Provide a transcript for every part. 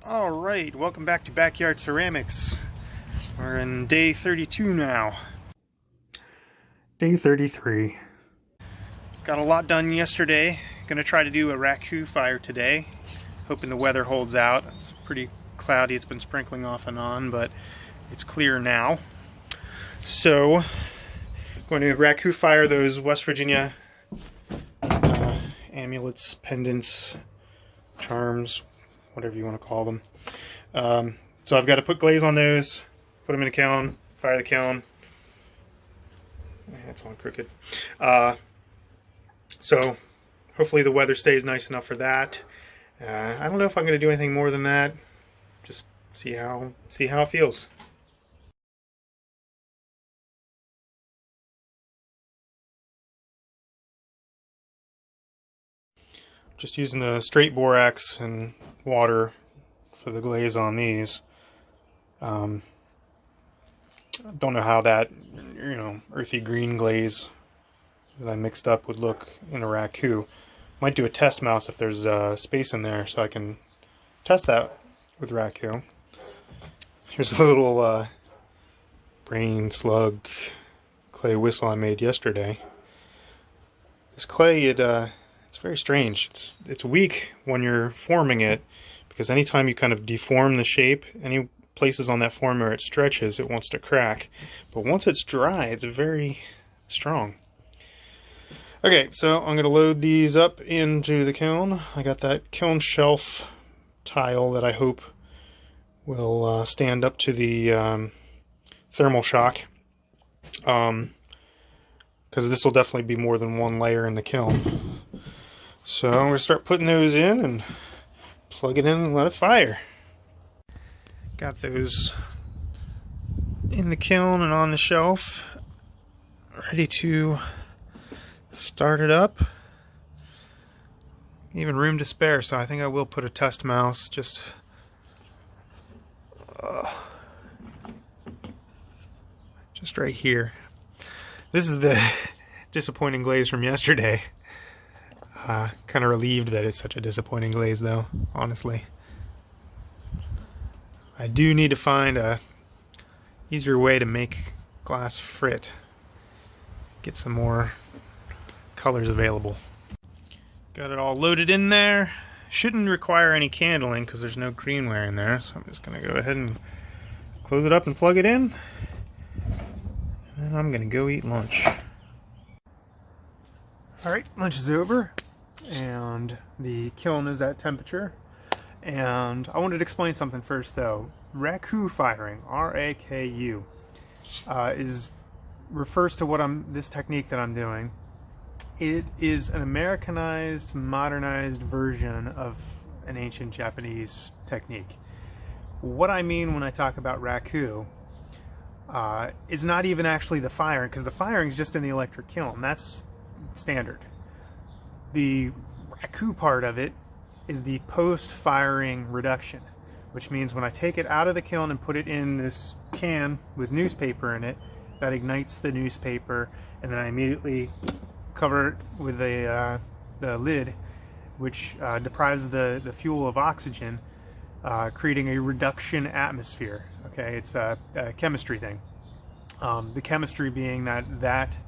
Alright, welcome back to Backyard Ceramics. We're in day 32 now. Day 33. Got a lot done yesterday. Gonna try to do a raku fire today. Hoping the weather holds out. It's pretty cloudy, it's been sprinkling off and on, but it's clear now. So, going to raku fire those West Virginia amulets, pendants, charms, whatever you want to call them. So I've got to put glaze on those, put them in a kiln, fire the kiln. That's on crooked. So hopefully the weather stays nice enough for that. I don't know if I'm going to do anything more than that. Just see how it feels. Just using the straight borax and water for the glaze on these. Don't know how that, earthy green glaze that I mixed up would look in a raku. Might do a test mouse if there's space in there so I can test that with raku. Here's a little brain slug clay whistle I made yesterday. This clay, it's very strange. It's weak when you're forming it, because anytime you kind of deform the shape, any places on that form where it stretches, it wants to crack. But once it's dry, it's very strong. Okay, so I'm going to load these up into the kiln. I got that kiln shelf tile that I hope will stand up to the thermal shock. Because this will definitely be more than one layer in the kiln. So I'm going to start putting those in and plug it in and let it fire. Got those in the kiln and on the shelf, ready to start it up. Even room to spare, so I think I will put a test mouse just right here. This is the disappointing glaze from yesterday. Kind of relieved that it's such a disappointing glaze, though, honestly. I do need to find a easier way to make glass frit. Get some more colors available. Got it all loaded in there. Shouldn't require any candling because there's no greenware in there, so I'm just going to go ahead and close it up and plug it in. And then I'm going to go eat lunch. Alright, lunch is over, and the kiln is at temperature. And I wanted to explain something first, though. Raku firing, R-A-K-U, refers to this technique that I'm doing. It is an Americanized, modernized version of an ancient Japanese technique. What I mean when I talk about raku is not even actually the firing, because the firing is just in the electric kiln. That's standard. The raku part of it is the post-firing reduction, which means when I take it out of the kiln and put it in this can with newspaper in it, that ignites the newspaper, and then I immediately cover it with the lid, which deprives the fuel of oxygen, creating a reduction atmosphere. Okay, it's a chemistry thing. The chemistry being that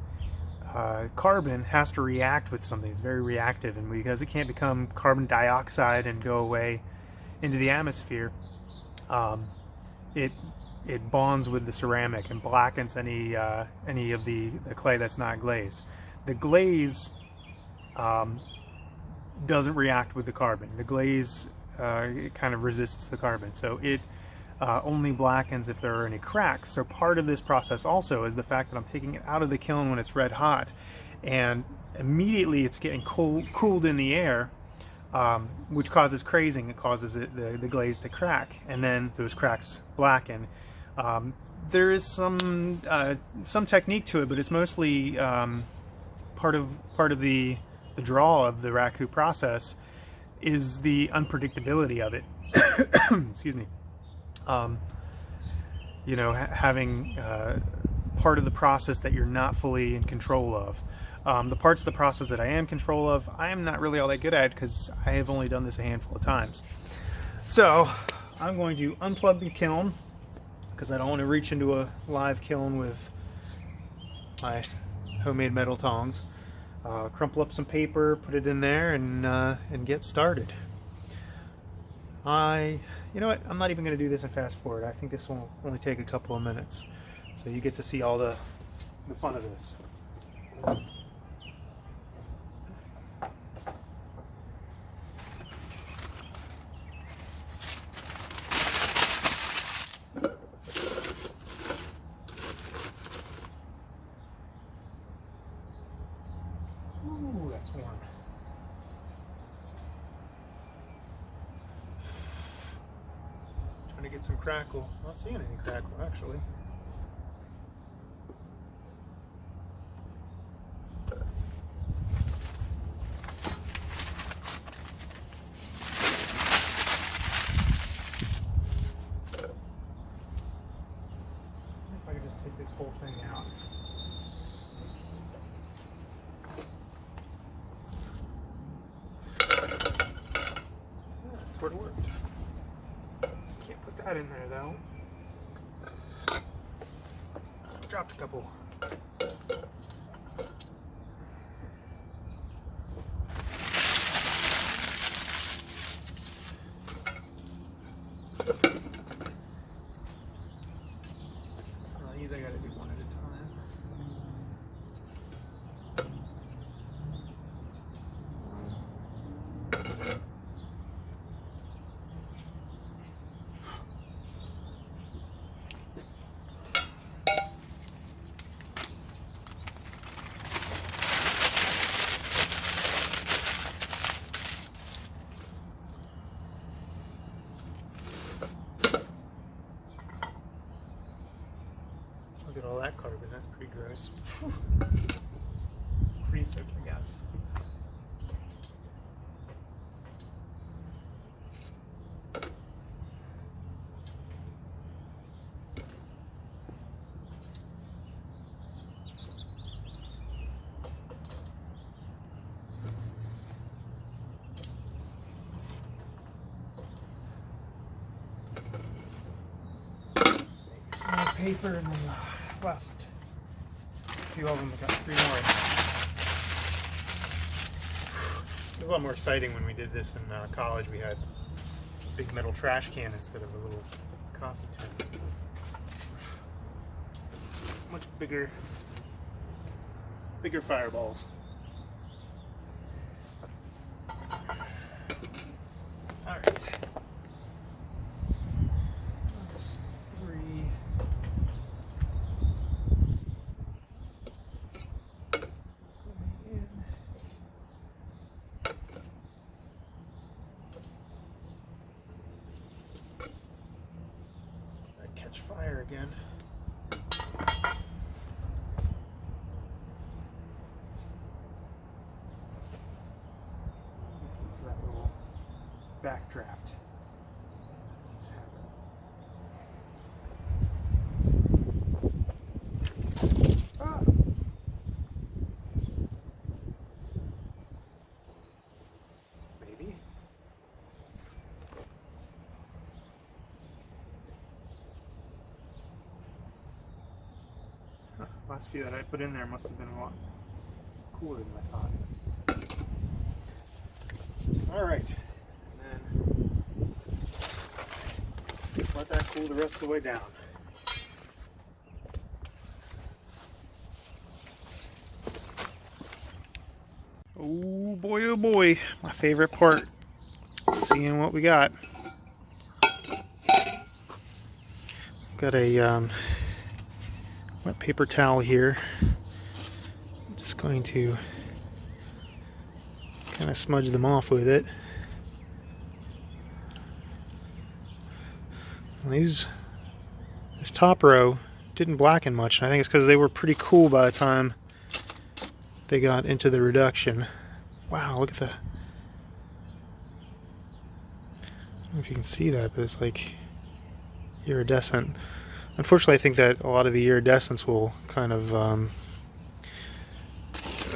carbon has to react with something. It's very reactive, and because it can't become carbon dioxide and go away into the atmosphere, it bonds with the ceramic and blackens any of the clay that's not glazed. The glaze doesn't react with the carbon. The glaze it kind of resists the carbon, so it only blackens if there are any cracks. So part of this process also is the fact that I'm taking it out of the kiln when it's red hot, and immediately it's getting cooled in the air, which causes crazing. It causes the glaze to crack, and then those cracks blacken. There is some technique to it, but it's mostly part of the draw of the raku process is the unpredictability of it. Excuse me. Having part of the process that you're not fully in control of. The parts of the process that I am in control of, I am not really all that good at because I have only done this a handful of times. So I'm going to unplug the kiln because I don't want to reach into a live kiln with my homemade metal tongs. Crumple up some paper, put it in there, and get started. You know what? I'm not even going to do this in fast forward. I think this will only take a couple of minutes, so you get to see all the fun of this. Ooh, that's warm. Trying to get some crackle. Not seeing any crackle, actually. If I could just take this whole thing out. That's where it worked. Can't put that in there though. Dropped a couple. These I gotta do one at a time. Look at all that carbon, that's pretty gross. Pretty soaked, I guess. Some more paper and then the last few of them. I got 3 more. It was a lot more exciting when we did this in college. We had a big metal trash can instead of a little coffee tin. Much bigger fireballs. All right. Catch fire again. For that little backdraft. Ah. Maybe. Last few that I put in there must have been a lot cooler than I thought. Alright, and then let that cool the rest of the way down. Oh boy, my favorite part, seeing what we got. Got a wet paper towel here. I'm just going to kind of smudge them off with it. This top row didn't blacken much, and I think it's because they were pretty cool by the time they got into the reduction. Wow, look at the... I don't know if you can see that, but it's like iridescent. Unfortunately, I think that a lot of the iridescence will kind of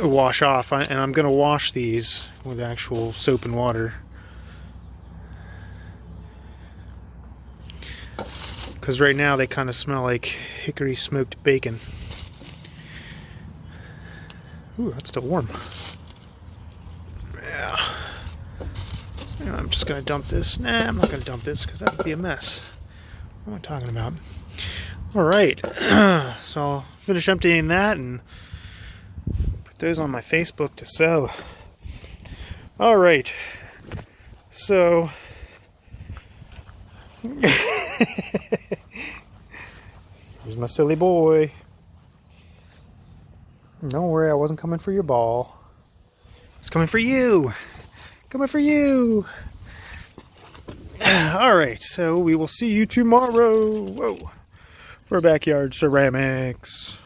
wash off, and I'm going to wash these with actual soap and water. because right now they kind of smell like hickory smoked bacon. Ooh, that's still warm. Yeah. I'm just gonna dump this. Nah, I'm not gonna dump this because that would be a mess. What am I talking about? Alright, so I'll finish emptying that and put those on my Facebook to sell. Alright, so here's my silly boy. Don't worry, I wasn't coming for your ball. It's coming for you. Coming for you. Alright, so we will see you tomorrow. Whoa. For Backyard Ceramics.